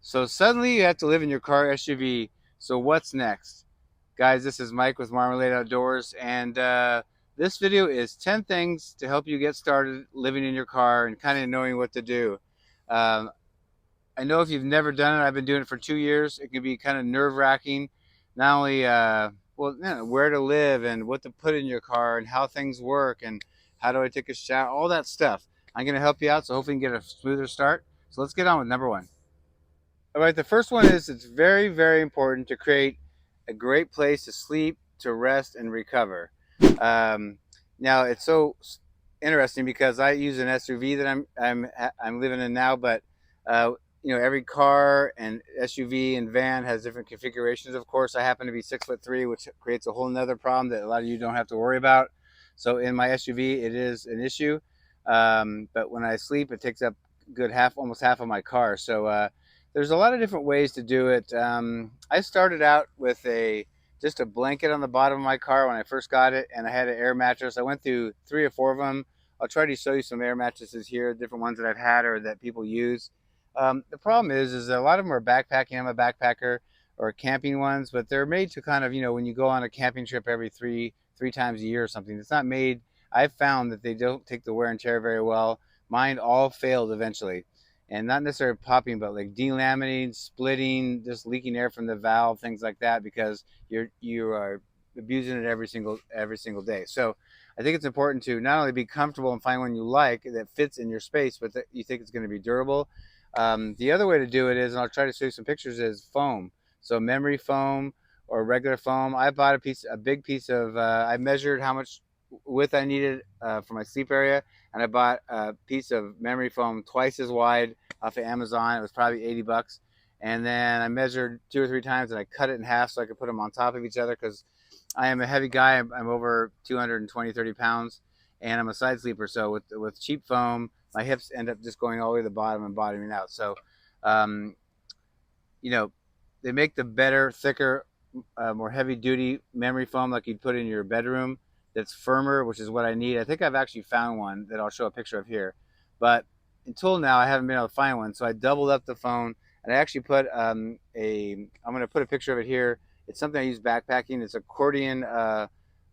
So suddenly you have to live in your car SUV. So what's next? Guys, this is Mike with Marmalade Outdoors, and this video is 10 things to help you get started living in your car and kind of knowing what to do. Um, I know if you've never done it, I've been doing it for 2 years. It can be kind of nerve-wracking, not only where to live and what to put in your car and how things work and how do I take a shower, all that stuff. I'm going to help you out, so hopefully you can get a smoother start. So let's get on with number one. All right, the first one is it's very, very important to create a great place to sleep, to rest, and recover. Um, Now it's so interesting because I use an SUV that I'm living in now, but uh, every car and SUV and van has different configurations. Of course, I happen to be 6'3", which creates a whole nother problem that a lot of you don't have to worry about. So in my SUV, it is an issue, but when I sleep, it takes up good half, almost half of my car. So there's a lot of different ways to do it. I started out with just a blanket on the bottom of my car when I first got it, and I had an air mattress. I went through 3 or 4 of them. I'll try to show you some air mattresses here, different ones that I've had or that people use. The problem is that a lot of them are backpacking. I'm a backpacker, or camping ones, but they're made to kind of, when you go on a camping trip every three times a year or something. It's not made. I've found that they don't take the wear and tear very well. Mine all failed eventually, and not necessarily popping, but like delaminating, splitting, just leaking air from the valve, things like that, because you are abusing it every single day. So I think it's important to not only be comfortable and find one you like that fits in your space, but that you think it's going to be durable. The other way to do it is, and I'll try to show you some pictures, is foam. So memory foam or regular foam. I bought a big piece of. I measured how much width I needed for my sleep area, and I bought a piece of memory foam twice as wide off of Amazon. It was probably $80, and then I measured 2 or 3 times, and I cut it in half so I could put them on top of each other because I am a heavy guy. I'm over 220, 30 pounds, and I'm a side sleeper. So with cheap foam, my hips end up just going all the way to the bottom and bottoming out. So, um, you know, they make the better, thicker, more heavy duty memory foam like you'd put in your bedroom that's firmer, which is what I need. I think I've actually found one that I'll show a picture of here. But until now, I haven't been able to find one. So I doubled up the phone, and I actually put I'm going to put a picture of it here. It's something I use backpacking. It's accordion,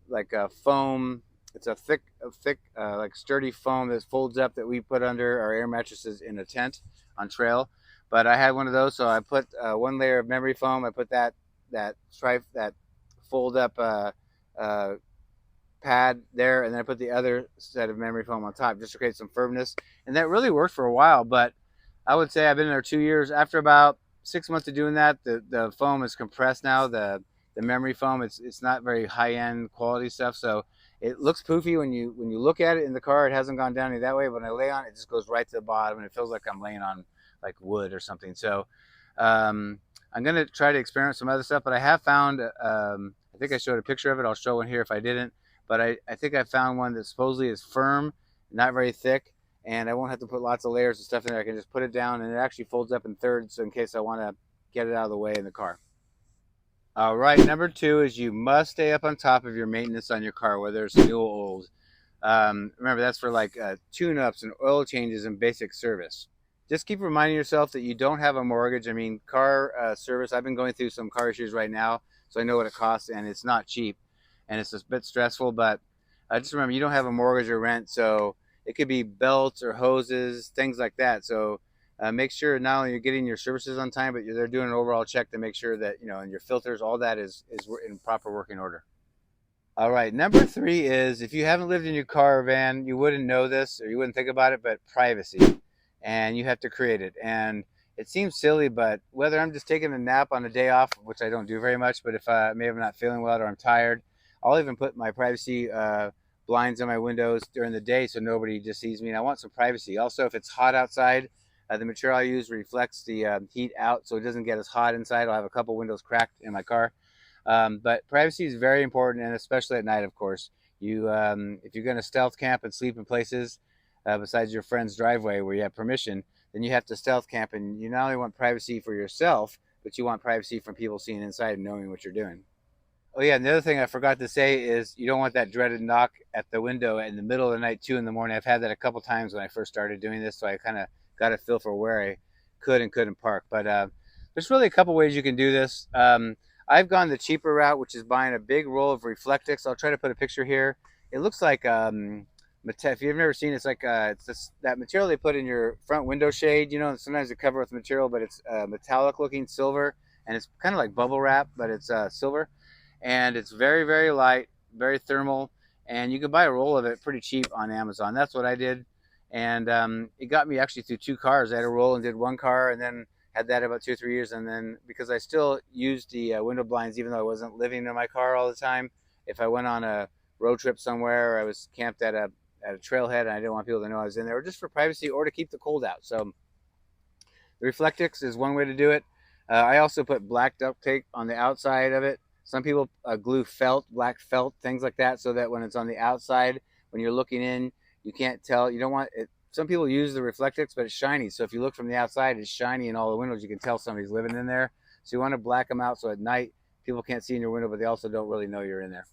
like a foam. It's a thick, like sturdy foam that folds up that we put under our air mattresses in a tent on trail. But I had one of those, so I put one layer of memory foam. I put that fold up uh, pad there, and then I put the other set of memory foam on top just to create some firmness. And that really worked for a while, but I would say I've been there 2 years. After about 6 months of doing that, the foam is compressed now. The memory foam, it's not very high end quality stuff, so it looks poofy when you look at it in the car. It hasn't gone down any that way, but when I lay on it, it just goes right to the bottom, and it feels like I'm laying on like wood or something. So I'm gonna try to experiment some other stuff, but I have found. I think I showed a picture of it. I'll show one here if I didn't. But I think I found one that supposedly is firm, not very thick, and I won't have to put lots of layers of stuff in there. I can just put it down, and it actually folds up in thirds in case I want to get it out of the way in the car. All right, number two is you must stay up on top of your maintenance on your car, whether it's new or old. Remember, that's for like tune-ups and oil changes and basic service. Just keep reminding yourself that you don't have a mortgage. I mean, car service, I've been going through some car issues right now, so I know what it costs, and it's not cheap, and it's a bit stressful, but just remember, you don't have a mortgage or rent, so it could be belts or hoses, things like that. So make sure not only you're getting your services on time, but they're doing an overall check to make sure that, and your filters, all that is in proper working order. All right, number three is if you haven't lived in your car or van, you wouldn't know this or you wouldn't think about it, but privacy. And you have to create it. And it seems silly, but whether I'm just taking a nap on a day off, which I don't do very much, but if maybe I'm not feeling well or I'm tired, I'll even put my privacy blinds on my windows during the day so nobody just sees me. And I want some privacy. Also, if it's hot outside, the material I use reflects the heat out so it doesn't get as hot inside. I'll have a couple windows cracked in my car. But privacy is very important, and especially at night, of course. If you're going to stealth camp and sleep in places besides your friend's driveway where you have permission, then you have to stealth camp, and you not only want privacy for yourself, but you want privacy from people seeing inside and knowing what you're doing. Oh yeah, and the other thing I forgot to say is you don't want that dreaded knock at the window in the middle of the night, 2 in the morning. I've had that a couple times when I first started doing this, so I kind of got a feel for where I could and couldn't park. But There's really a couple ways you can do this. I've gone the cheaper route, which is buying a big roll of Reflectix. I'll try to put a picture here. It looks like if you've never seen it, it's like it's that material they put in your front window shade. You know, sometimes they cover with material, but it's metallic looking silver, and it's kind of like bubble wrap, but it's silver, and it's very, very light, very thermal, and you can buy a roll of it pretty cheap on Amazon. That's what I did, and it got me actually through 2 cars. I had a roll and did 1 car, and then had that about 2 or 3 years, and then because I still used the window blinds even though I wasn't living in my car all the time. If I went on a road trip somewhere, or I was camped at a trailhead and I didn't want people to know I was in there, or just for privacy or to keep the cold out. So the Reflectix is one way to do it. I also put black duct tape on the outside of it. Some people glue felt, black felt, things like that, so that when it's on the outside, when you're looking in, you can't tell. You don't want it. Some people use the Reflectix, but it's shiny. So if you look from the outside, it's shiny in all the windows. You can tell somebody's living in there. So you want to black them out so at night people can't see in your window, but they also don't really know you're in there.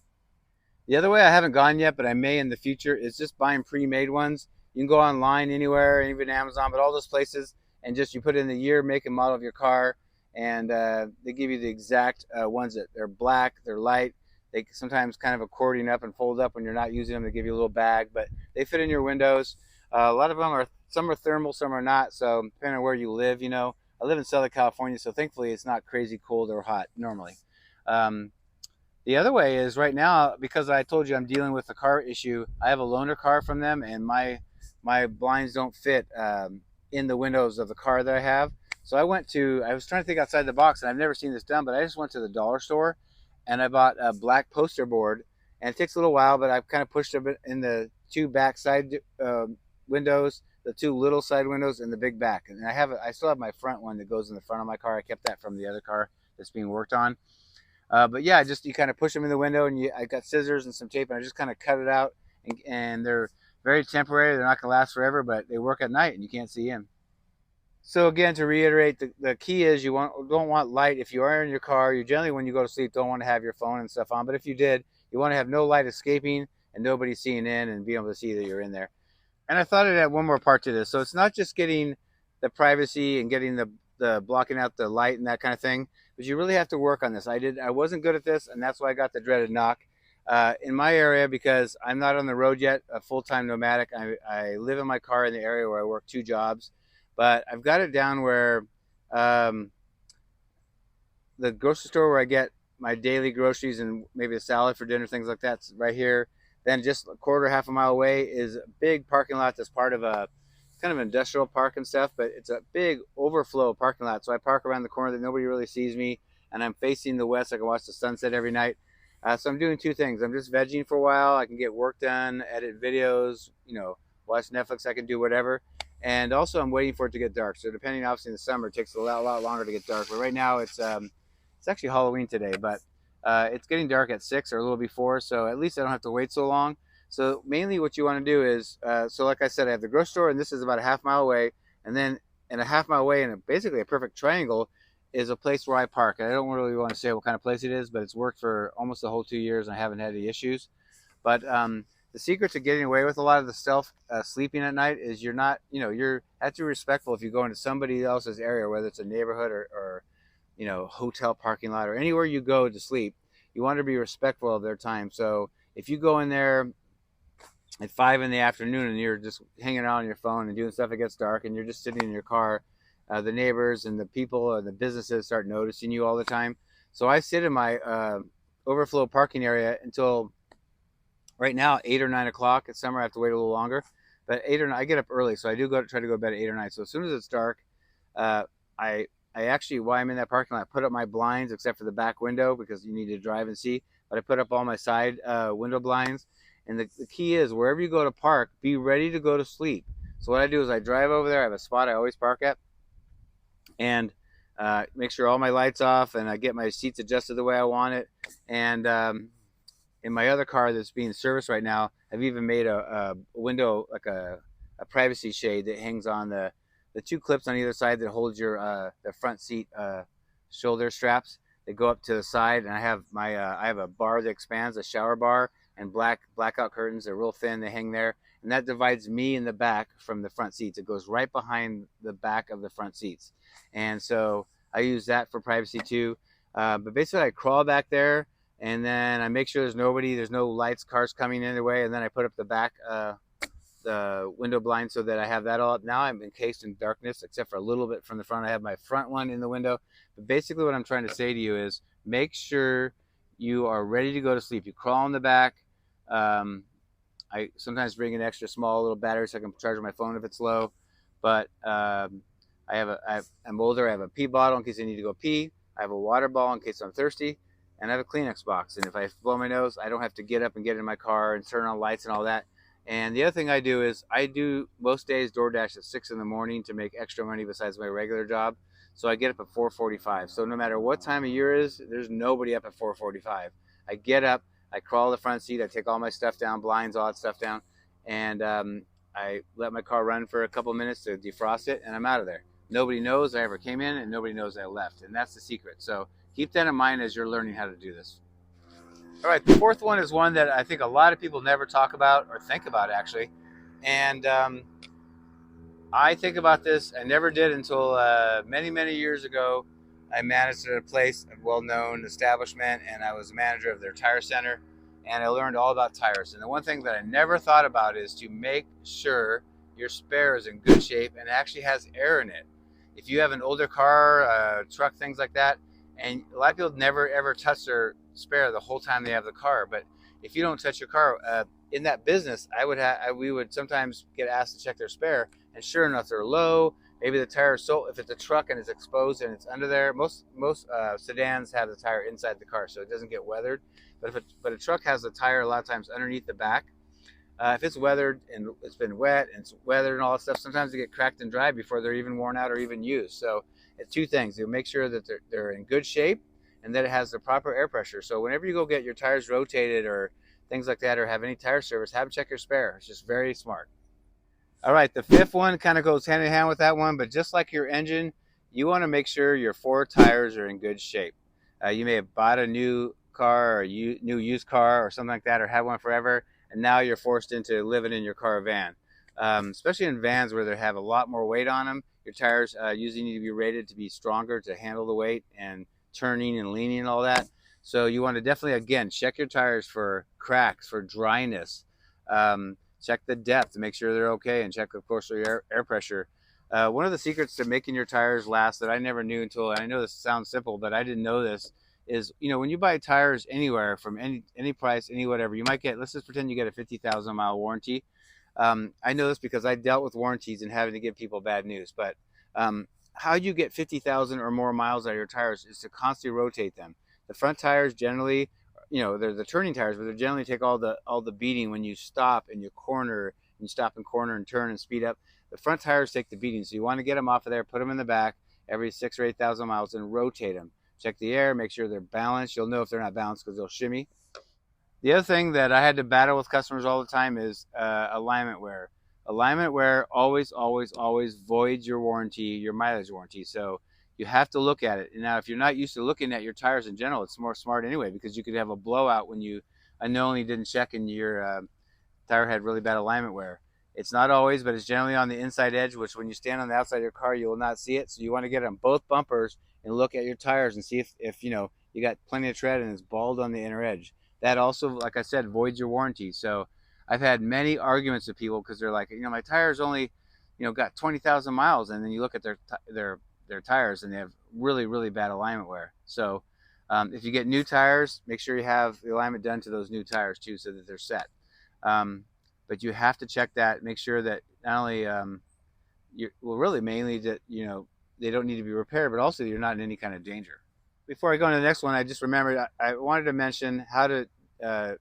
The other way I haven't gone yet, but I may in the future, is just buying pre-made ones. You can go online anywhere, even Amazon, but all those places, and just you put in the year, make, and model of your car, and they give you the exact ones that they're black, they're light. They sometimes kind of accordion up and fold up when you're not using them. They give you a little bag, but they fit in your windows. A lot of them are, some are thermal, some are not. So depending on where you live, I live in Southern California, so thankfully it's not crazy cold or hot normally. Um, the other way is right now, because I told you I'm dealing with a car issue. I have a loaner car from them, and my blinds don't fit in the windows of the car that I have. So I was trying to think outside the box, and I've never seen this done, but I just went to the dollar store and I bought a black poster board. And it takes a little while, but I've kind of pushed it in the two back side windows, the two little side windows, and the big back. And I still have my front one that goes in the front of my car. I kept that from the other car that's being worked on. But yeah, just you kind of push them in the window, and I got scissors and some tape, and I just kind of cut it out. And they're very temporary. They're not going to last forever, but they work at night, and you can't see in. So again, to reiterate, the key is don't want light. If you are in your car, you generally, when you go to sleep, don't want to have your phone and stuff on. But if you did, you want to have no light escaping and nobody seeing in and being able to see that you're in there. And I thought I'd add one more part to this. So it's not just getting the privacy and getting the blocking out the light and that kind of thing, but you really have to work on this. I wasn't good at this, and that's why I got the dreaded knock. In my area, because I'm not on the road yet, a full-time nomadic, I live in my car in the area where I work 2 jobs, but I've got it down where um, the grocery store where I get my daily groceries and maybe a salad for dinner, things like that's right here. Then just a quarter, half a mile away is a big parking lot that's part of a kind of industrial park and stuff, but it's a big overflow parking lot. So I park around the corner that nobody really sees me, and I'm facing the west. I can watch the sunset every night. So I'm doing 2 things. I'm just vegging for a while. I can get work done, edit videos, watch Netflix. I can do whatever. And also I'm waiting for it to get dark. So depending, obviously in the summer, it takes a lot longer to get dark. But right now it's actually Halloween today, but it's getting dark at 6 or a little before. So at least I don't have to wait so long. So mainly what you want to do is, so like I said, I have the grocery store, and this is about a half mile away. And then in a half mile away, in basically a perfect triangle, is a place where I park. And I don't really want to say what kind of place it is, but it's worked for almost the whole 2 years, and I haven't had any issues. But the secret to getting away with a lot of the stealth sleeping at night is you're not, you're have to be respectful if you go into somebody else's area, whether it's a neighborhood or hotel parking lot or anywhere you go to sleep. You want to be respectful of their time. So if you go in there at 5 in the afternoon and you're just hanging out on your phone and doing stuff, it gets dark and you're just sitting in your car, the neighbors and the people and the businesses start noticing you all the time. So I sit in my overflow parking area until right now 8 or 9 o'clock. In summer I have to wait a little longer, but 8 or 9, I get up early, so I do try to go to bed at 8 or 9. So as soon as it's dark, uh, I actually, while I'm in that parking lot, I put up my blinds except for the back window because you need to drive and see. But I put up all my side window blinds. And the key is, wherever you go to park, be ready to go to sleep. So what I do is I drive over there. I have a spot I always park at, and make sure all my lights off, and I get my seats adjusted the way I want it. And in my other car that's being serviced right now, I've even made a window, like a privacy shade that hangs on the 2 clips on either side that holds your the front seat shoulder straps. They go up to the side, and I have I have a bar that expands, a shower bar, and blackout curtains. They're real thin. They hang there, and that divides me in the back from the front seats. It goes right behind the back of the front seats, and so I use that for privacy too. But basically, I crawl back there, and then I make sure there's nobody, there's no lights, cars coming in the way, and then I put up the back the window blind so that I have that all up. Now I'm encased in darkness, except for a little bit from the front. I have my front one in the window. But basically, what I'm trying to say to you is make sure you are ready to go to sleep. You crawl in the back. Um, I sometimes bring an extra small little battery so I can charge my phone if it's low. But I'm older. I have a pee bottle in case I need to go pee. I have a water bottle in case I'm thirsty. And I have a Kleenex box. And if I blow my nose, I don't have to get up and get in my car and turn on lights and all that. And the other thing I do is I do most days DoorDash at 6 in the morning to make extra money besides my regular job. So I get up at 4:45. So no matter what time of year it is, there's nobody up at 4:45. I get up, I crawl the front seat, I take all my stuff down, blinds, all that stuff down, and I let my car run for a couple minutes to defrost it, and I'm out of there. Nobody knows I ever came in, and nobody knows I left, and that's the secret. So keep that in mind as you're learning how to do this. All right, the fourth one is one that I think a lot of people never talk about or think about actually, and I think about this. I never did until many, many years ago. I managed at a place, a well-known establishment, and I was a manager of their tire center, and I learned all about tires. And the one thing that I never thought about is to make sure your spare is in good shape and actually has air in it. If you have an older car, truck, things like that, and a lot of people never ever touch their spare the whole time they have the car, but if you don't touch your car, in that business, we would sometimes get asked to check their spare, and sure enough, they're low. Maybe the tire is so, if it's a truck and it's exposed and it's under there, most sedans have the tire inside the car so it doesn't get weathered. But a truck has the tire a lot of times underneath the back. If it's weathered and it's been wet and it's weathered and all that stuff, sometimes they get cracked and dry before they're even worn out or even used. So it's two things. You make sure that they're in good shape and that it has the proper air pressure. So whenever you go get your tires rotated or things like that, or have any tire service, have them check your spare. It's just very smart. All right, the fifth one kind of goes hand in hand with that one, but just like your engine, you want to make sure your four tires are in good shape. You may have bought a new car or new used car or something like that, or had one forever, and now you're forced into living in your car or van. Especially in vans where they have a lot more weight on them, your tires usually need to be rated to be stronger to handle the weight and turning and leaning and all that. So you want to definitely, again, check your tires for cracks, for dryness. Check the depth to make sure they're okay, and check, of course, your air pressure. One of the secrets to making your tires last that I never knew until, and I know this sounds simple, but I didn't know this, is, when you buy tires anywhere from any price, any whatever, you might get, let's just pretend you get a 50,000 mile warranty. I know this because I dealt with warranties and having to give people bad news, but how you get 50,000 or more miles out of your tires is to constantly rotate them. The front tires generally, they're the turning tires, but they generally take all the beating when you stop and you corner, and you stop and corner and turn and speed up. The front tires take the beating, so you want to get them off of there, put them in the back every 6,000 or 8,000 miles, and rotate them. Check the air, make sure they're balanced. You'll know if they're not balanced because they'll shimmy. The other thing that I had to battle with customers all the time is alignment wear. Alignment wear always, always, always voids your warranty, your mileage warranty. So you have to look at it. Now, if you're not used to looking at your tires in general, it's more smart anyway, because you could have a blowout when you unknowingly didn't check and your tire had really bad alignment wear. It's not always, but it's generally on the inside edge, which when you stand on the outside of your car, you will not see it. So you want to get on both bumpers and look at your tires and see if you got plenty of tread and it's bald on the inner edge. That also, like I said, voids your warranty. So I've had many arguments with people because they're like, my tire's only, got 20,000 miles, and then you look at their tires and they have really, really bad alignment wear. So if you get new tires, make sure you have the alignment done to those new tires too, so that they're set. But you have to check that, make sure that not only really mainly that they don't need to be repaired, but also you're not in any kind of danger. Before I go on to the next one, I just remembered I wanted to mention how to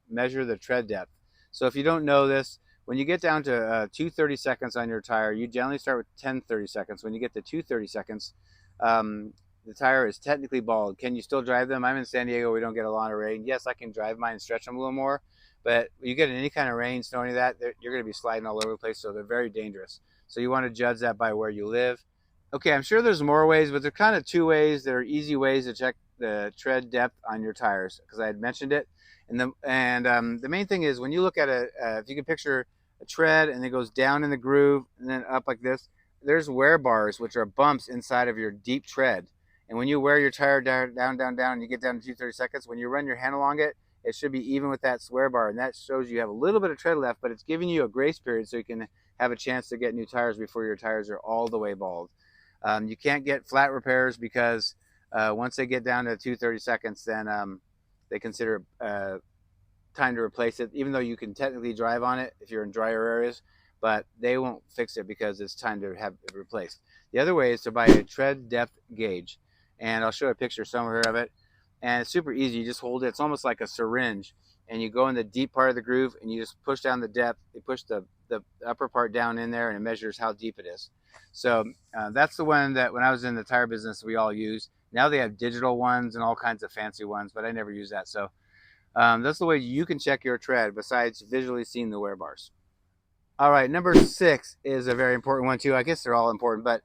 measure the tread depth. So if you don't know this, when you get down to 230 seconds on your tire, you generally start with 10-30 seconds. When you get to 230 seconds, the tire is technically bald. Can you still drive them? I'm in San Diego. We don't get a lot of rain. Yes, I can drive mine and stretch them a little more. But you get in any kind of rain, snow, any of that, you're going to be sliding all over the place, so they're very dangerous. So you want to judge that by where you live. Okay, I'm sure there's more ways, but there are kind of two ways that are easy ways to check the tread depth on your tires, because I had mentioned it. And the main thing is when you look at if you can picture a tread and it goes down in the groove and then up like this, there's wear bars, which are bumps inside of your deep tread. And when you wear your tire down, and you get down to 230 seconds, when you run your hand along it, it should be even with that square bar. And that shows you have a little bit of tread left, but it's giving you a grace period so you can have a chance to get new tires before your tires are all the way bald. You can't get flat repairs because once they get down to 230 seconds, then they consider time to replace it, even though you can technically drive on it if you're in drier areas, but they won't fix it because it's time to have it replaced. The other way is to buy a tread depth gauge, and I'll show a picture somewhere of it. And it's super easy. You just hold it. It's almost like a syringe, and you go in the deep part of the groove, and you just push down the depth. You push the upper part down in there, and it measures how deep it is. So that's the one that when I was in the tire business we all used. Now they have digital ones and all kinds of fancy ones, but I never use that. So that's the way you can check your tread besides visually seeing the wear bars. All right, number 6 is a very important one too. I guess they're all important, but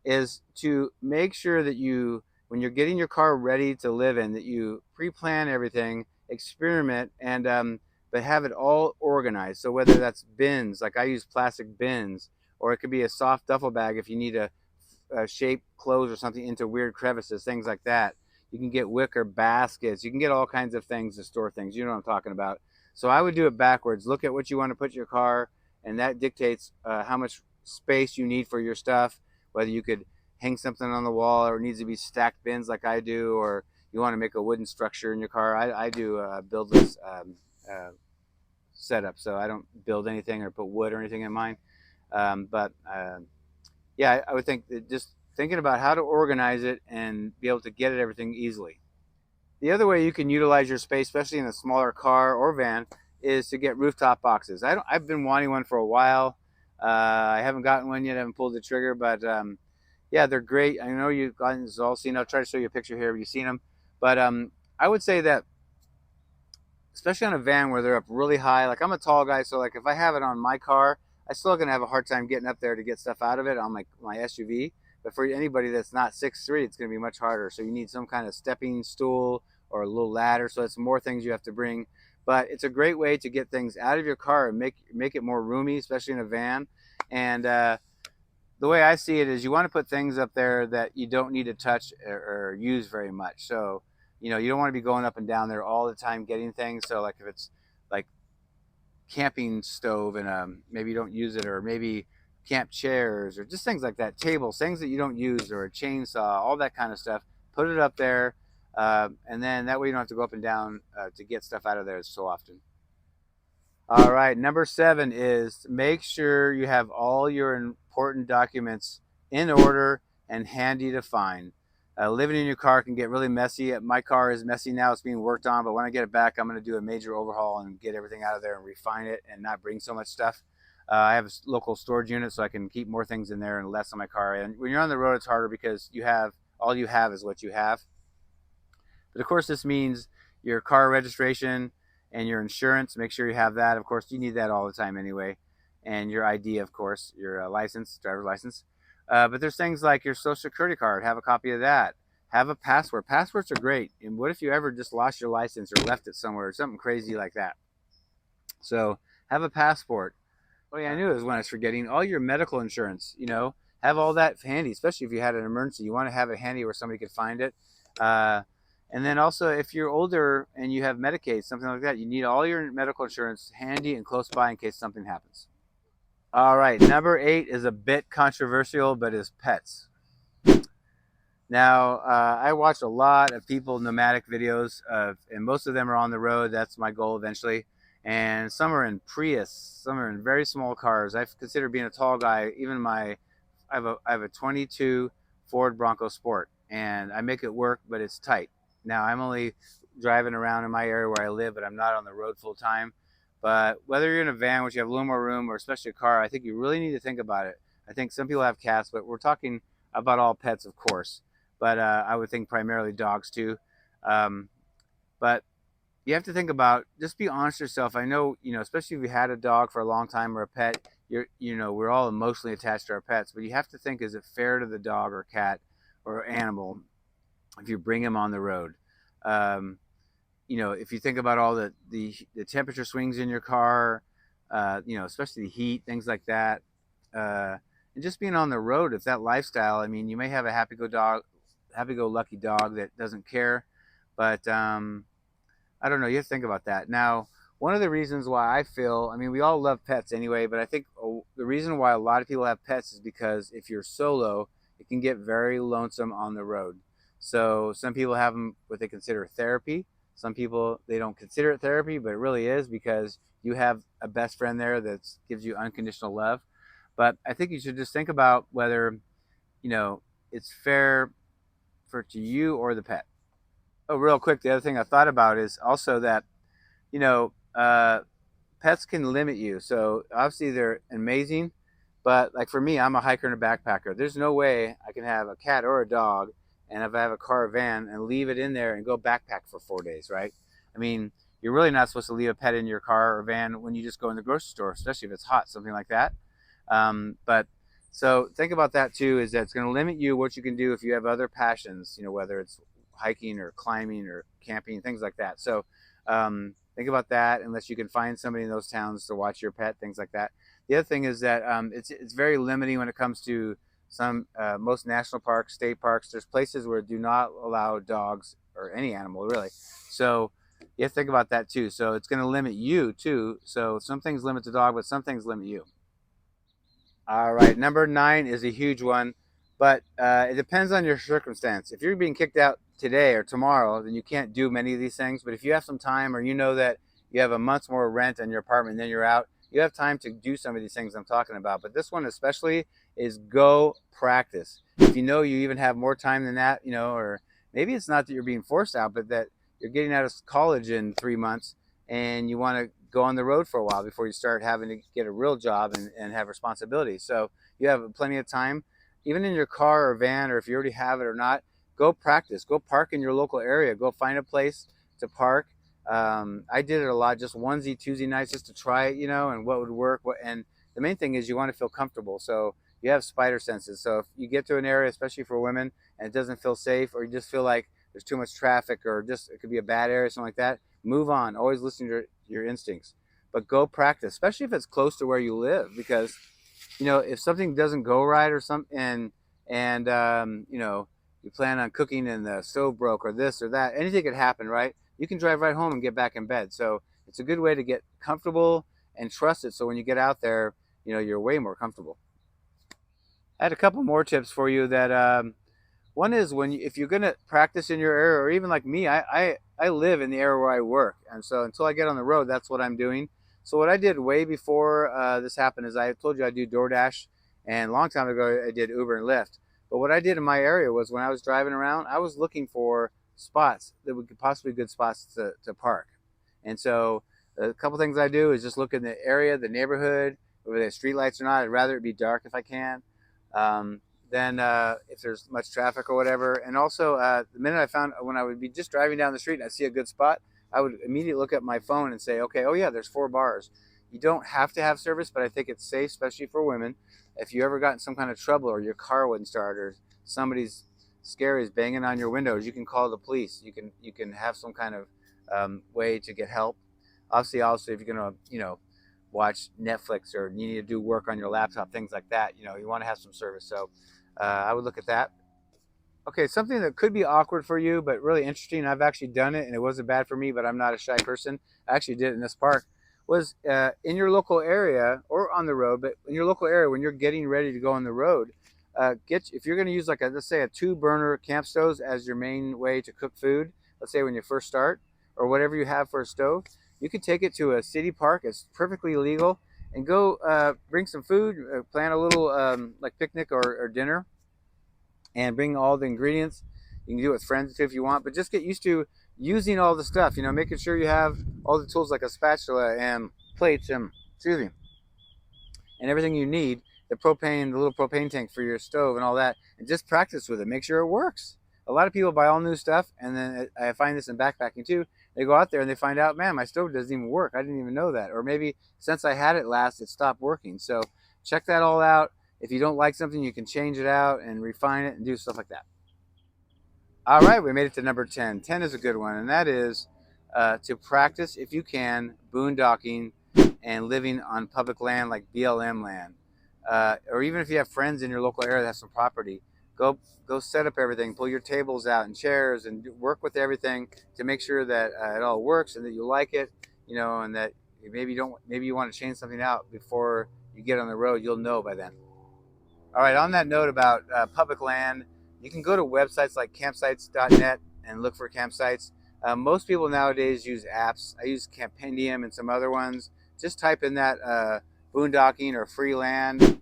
is to make sure that you, when you're getting your car ready to live in, that you pre-plan everything, experiment, and but have it all organized. So whether that's bins, like I use plastic bins, or it could be a soft duffel bag if you need to shape clothes or something into weird crevices, things like that. You can get wicker baskets. You can get all kinds of things to store things. You know what I'm talking about. So I would do it backwards. Look at what you want to put in your car, and that dictates how much space you need for your stuff, whether you could hang something on the wall or it needs to be stacked bins like I do, or you want to make a wooden structure in your car. I do a buildless setup, so I don't build anything or put wood or anything in mine. But yeah, I would think that just thinking about how to organize it and be able to get at everything easily. The other way you can utilize your space, especially in a smaller car or van, is to get rooftop boxes. I've been wanting one for a while. I haven't gotten one yet. I haven't pulled the trigger, but yeah, they're great. I know you guys all seen. I'll try to show you a picture here. You've seen them, but I would say that, especially on a van where they're up really high. Like I'm a tall guy, so like if I have it on my car, I still gonna have a hard time getting up there to get stuff out of it on my SUV. But for anybody that's not 6'3", it's gonna be much harder. So you need some kind of stepping stool or a little ladder. So it's more things you have to bring. But it's a great way to get things out of your car and make it more roomy, especially in a van. And the way I see it is you want to put things up there that you don't need to touch or use very much. So, you know, you don't want to be going up and down there all the time getting things. So like if it's like camping stove and maybe you don't use it, or maybe camp chairs or just things like that, tables, things that you don't use, or a chainsaw, all that kind of stuff, put it up there. And then that way you don't have to go up and down to get stuff out of there so often. All right, number 7 is make sure you have all your important documents in order and handy to find. Living in your car can get really messy. My car is messy now. It's being worked on, but when I get it back, I'm going to do a major overhaul and get everything out of there and refine it and not bring so much stuff. I have a local storage unit, so I can keep more things in there and less on my car. And when you're on the road, it's harder because all you have is what you have. But of course, this means your car registration and your insurance. Make sure you have that. Of course, you need that all the time anyway. And your ID, of course, your license, driver's license. But there's things like your social security card. Have a copy of that. Have a passport. Passports are great. And what if you ever just lost your license or left it somewhere or something crazy like that? So have a passport. Oh yeah, I knew it was when I was forgetting. All your medical insurance, you know, have all that handy, especially if you had an emergency. You want to have it handy where somebody could find it. And then also, if you're older and you have Medicaid, something like that, you need all your medical insurance handy and close by in case something happens. All right, number 8 is a bit controversial, but is pets. Now, I watch a lot of people nomadic videos, and most of them are on the road. That's my goal eventually. And some are in Prius, some are in very small cars. I consider being a tall guy. Even I have a 22 Ford Bronco Sport, and I make it work, but it's tight. Now, I'm only driving around in my area where I live, but I'm not on the road full time. But whether you're in a van, which you have a little more room, or especially a car, I think you really need to think about it. I think some people have cats, but we're talking about all pets, of course. But I would think primarily dogs too. But you have to think about, just be honest with yourself. I know, you know, especially if you had a dog for a long time or a pet, you know, we're all emotionally attached to our pets, but you have to think, is it fair to the dog or cat or animal if you bring them on the road? You know, if you think about all the temperature swings in your car, you know, especially the heat, things like that, and just being on the road, if that lifestyle, I mean, you may have a happy-go-lucky dog that doesn't care. But I don't know. You have to think about that. Now, one of the reasons why I feel, I mean, we all love pets anyway, but I think the reason why a lot of people have pets is because if you're solo, it can get very lonesome on the road. So some people have them what they consider therapy. Some people, they don't consider it therapy, but it really is because you have a best friend there that gives you unconditional love. But I think you should just think about whether, you know, it's fair for to you or the pet. Oh, real quick, the other thing I thought about is also that, you know, pets can limit you. So obviously they're amazing, but like for me, I'm a hiker and a backpacker. There's no way I can have a cat or a dog, and if I have a car or van, and leave it in there and go backpack for 4 days, right? I mean, you're really not supposed to leave a pet in your car or van when you just go in the grocery store, especially if it's hot, something like that. But so think about that too, is that it's going to limit you what you can do if you have other passions, you know, whether it's hiking or climbing or camping, things like that. So think about that unless you can find somebody in those towns to watch your pet, things like that. The other thing is that it's very limiting when it comes to some most national parks, state parks. There's places where do not allow dogs or any animal really. So you have to think about that too. So it's going to limit you too. So some things limit the dog, but some things limit you. All right, number 9 is a huge one, but it depends on your circumstance. If you're being kicked out today or tomorrow, then you can't do many of these things. But if you have some time, or you know that you have a month's more rent on your apartment, and then you're out, you have time to do some of these things I'm talking about. But this one especially is go practice. If you know you even have more time than that, you know, or maybe it's not that you're being forced out, but that you're getting out of college in 3 months and you want to go on the road for a while before you start having to get a real job and have responsibilities. So you have plenty of time, even in your car or van, or if you already have it or not, go practice, go park in your local area, go find a place to park. I did it a lot, just onesie, twosie nights, just to try it, you know, and what would work. And the main thing is you want to feel comfortable. So you have spider senses. So if you get to an area, especially for women, and it doesn't feel safe, or you just feel like there's too much traffic, or just it could be a bad area, something like that, move on. Always listen to your instincts, but go practice, especially if it's close to where you live, because you know if something doesn't go right or something, and you know you plan on cooking and the stove broke or this or that, anything could happen, right? You can drive right home and get back in bed. So it's a good way to get comfortable and trust it. So when you get out there, you know you're way more comfortable. I had a couple more tips for you that one is when if you're going to practice in your area, or even like me, I live in the area where I work, and so until I get on the road, that's what I'm doing. So what I did way before this happened is I told you I do DoorDash, and a long time ago I did Uber and Lyft. But what I did in my area was when I was driving around, I was looking for spots that would possibly good spots to park. And so a couple things I do is just look in the area, the neighborhood, whether there's street lights or not. I'd rather it be dark if I can. Um, than if there's much traffic or whatever. And also, the minute I found when I would be just driving down the street and I see a good spot, I would immediately look at my phone and say, okay, oh yeah, there's 4 bars. You don't have to have service, but I think it's safe, especially for women. If you ever got in some kind of trouble, or your car wouldn't start, or somebody's scary is banging on your windows, you can call the police. You can have some kind of way to get help. Obviously, also if you're gonna watch Netflix, or you need to do work on your laptop, things like that, you want to have some service. So I would look at that. Okay, something that could be awkward for you, but really interesting. I've actually done it, and it wasn't bad for me. But I'm not a shy person. I actually did it in this park. Was in your local area or on the road, but in your local area when you're getting ready to go on the road, if you're going to use like let's say a 2 burner camp stove as your main way to cook food. Let's say when you first start, or whatever you have for a stove, you can take it to a city park. It's perfectly legal, and go bring some food, plan a little like picnic or dinner, and bring all the ingredients. You can do it with friends too if you want, but just get used to using all the stuff. Making sure you have all the tools like a spatula and plates and excuse me, and everything you need. The little propane tank for your stove, and all that, and just practice with it. Make sure it works. A lot of people buy all new stuff, and then I find this in backpacking too. They go out there and they find out, man, my stove doesn't even work. I didn't even know that. Or maybe since I had it last, it stopped working. So check that all out. If you don't like something, you can change it out and refine it and do stuff like that. All right, we made it to number 10. 10 is a good one, and that is to practice, if you can, boondocking and living on public land like BLM land. Or even if you have friends in your local area that have some property, go go set up everything, pull your tables out and chairs, and work with everything to make sure that it all works and that you like it, you know, and that maybe you want to change something out before you get on the road. You'll know by then. All right, on that note about public land, you can go to websites like campsites.net and look for campsites. Most people nowadays use apps. I use Campendium and some other ones. Just type in that boondocking or free land,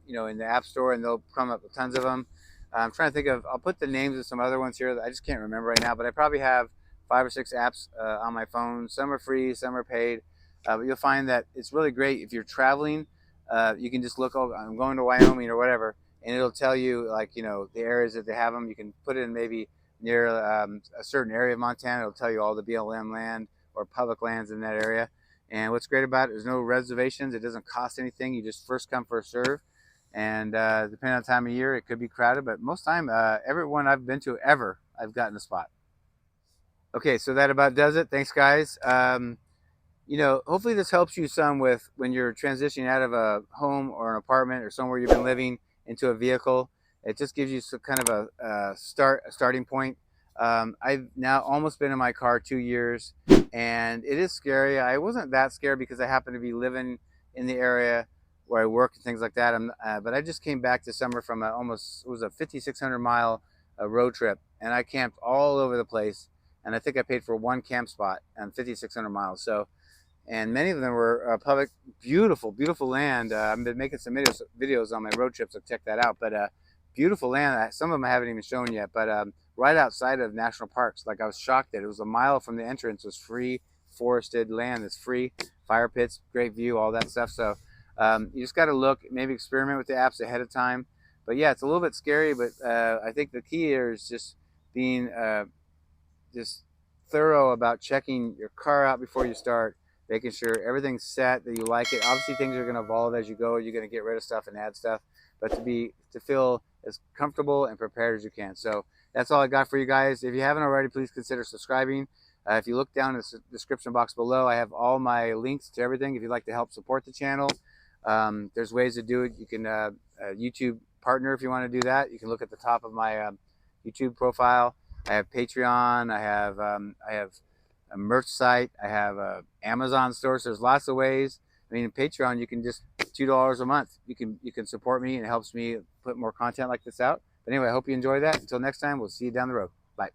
you know, in the App Store, and they'll come up with tons of them. I'm trying to think of, I'll put the names of some other ones here that I just can't remember right now, but I probably have 5 or 6 apps on my phone. Some are free, some are paid. But you'll find that it's really great if you're traveling. You can just look, oh, I'm going to Wyoming or whatever, and it'll tell you, like, you know, the areas that they have them. You can put it in maybe near a certain area of Montana. It'll tell you all the BLM land or public lands in that area. And what's great about it, there's no reservations. It doesn't cost anything. You just first come, first serve. And depending on the time of year, it could be crowded, but most time, everyone I've been to ever, I've gotten a spot. Okay, so that about does it. Thanks, guys. You know, hopefully this helps you some with when you're transitioning out of a home or an apartment or somewhere you've been living into a vehicle. It just gives you some kind of a starting point. I've now almost been in my car 2 years, and it is scary. I wasn't that scared because I happen to be living in the area where I work and things like that. But I just came back this summer from it was a 5,600 mile road trip, and I camped all over the place. And I think I paid for one camp spot on 5,600 miles. So, and many of them were public, beautiful, beautiful land. I've been making some videos on my road trips, so check that out. But beautiful land. Some of them I haven't even shown yet. But right outside of national parks, like I was shocked that it was a mile from the entrance was free forested land. That's free, fire pits, great view, all that stuff. So you just got to look, maybe experiment with the apps ahead of time. But yeah, it's a little bit scary. But I think the key here is just being just thorough about checking your car out before you start, making sure everything's set, that you like it. Obviously, things are going to evolve as you go. You're going to get rid of stuff and add stuff, but to feel as comfortable and prepared as you can. So that's all I got for you guys. If you haven't already, please consider subscribing. If you look down in the description box below, I have all my links to everything. If you'd like to help support the channel, there's ways to do it. You can YouTube partner if you want to do that. You can look at the top of my YouTube profile. I have Patreon. I have a merch site. I have a Amazon store. So there's lots of ways. I mean, in Patreon, you can just $2 a month. You can support me, and it helps me put more content like this out. But anyway, I hope you enjoy that. Until next time, we'll see you down the road. Bye.